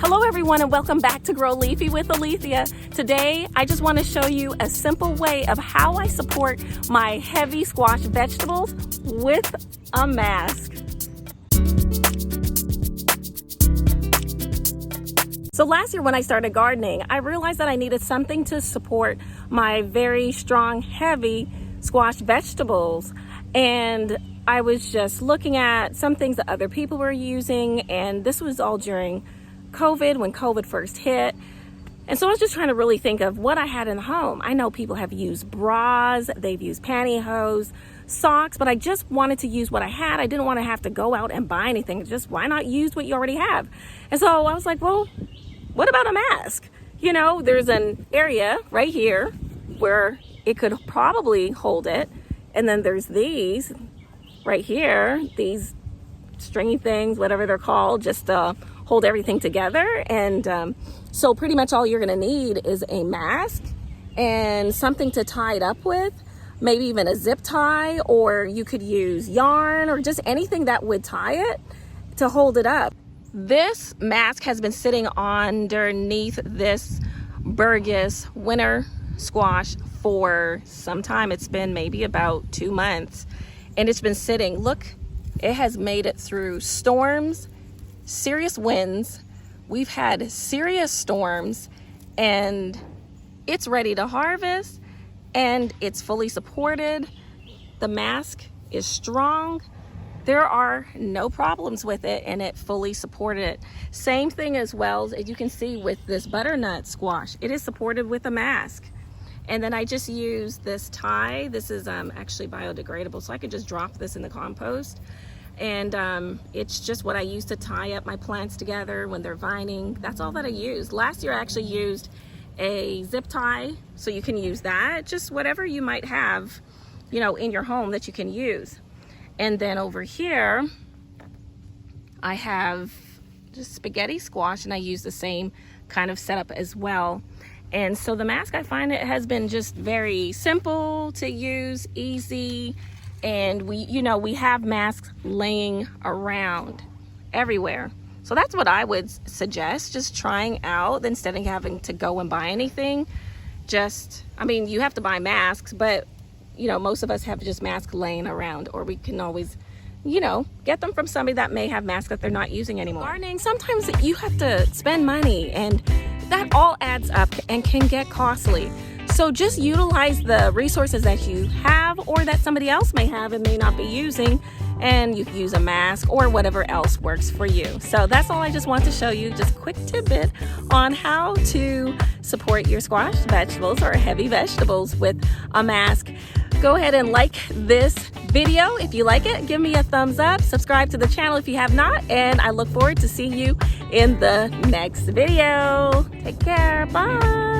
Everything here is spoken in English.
Hello everyone and welcome back to Grow Leafy with Alethea. Today I just want to show you a simple way of how I support my heavy squash vegetables with a mask. So last year when I started gardening, I realized that I needed something to support my very strong, heavy squash vegetables. And I was just looking at some things that other people were using, and this was all during COVID, when COVID first hit. And so I was just trying to really think of what I had in the home. I know people have used bras, they've used pantyhose, socks, but I just wanted to use what I had. I didn't want to have to go out and buy anything. Just why not use what you already have? And so I was like, well, what about a mask? You know, there's an area right here where it could probably hold it. And then there's these right here, these stringy things, whatever they're called, just hold everything together. And so pretty much all you're gonna need is a mask and something to tie it up with, maybe even a zip tie, or you could use yarn or just anything that would tie it to hold it up. This mask has been sitting underneath this Burgess winter squash for some time. It's been maybe about 2 months, and it's been sitting. Look, it has made it through storms, serious winds. We've had serious storms, and it's ready to harvest, and it's fully supported. The mask is strong. There are no problems with it, and it fully supported it. Same thing as well as you can see with this butternut squash. It is supported with a mask. And then I just use this tie. This is actually biodegradable, so I could just drop this in the compost. And it's just what I use to tie up my plants together when they're vining. That's all that I use. Last year I actually used a zip tie, so you can use that. Just whatever you might have, you know, in your home that you can use. And then over here, I have just spaghetti squash, and I use the same kind of setup as well. And so the mask, I find it has been just very simple to use, easy. And we have masks laying around everywhere. So that's what I would suggest, just trying out instead of having to go and buy anything. I mean, you have to buy masks, but most of us have just masks laying around, or we can always, get them from somebody that may have masks that they're not using anymore. Gardening, sometimes you have to spend money, and that all adds up and can get costly. So just utilize the resources that you have or that somebody else may have and may not be using, and you can use a mask or whatever else works for you. So that's all I just want to show you, just a quick tidbit on how to support your squash vegetables or heavy vegetables with a mask. Go ahead and like this video if you like it. Give me a thumbs up. Subscribe to the channel if you have not. And I look forward to seeing you in the next video. Take care. Bye.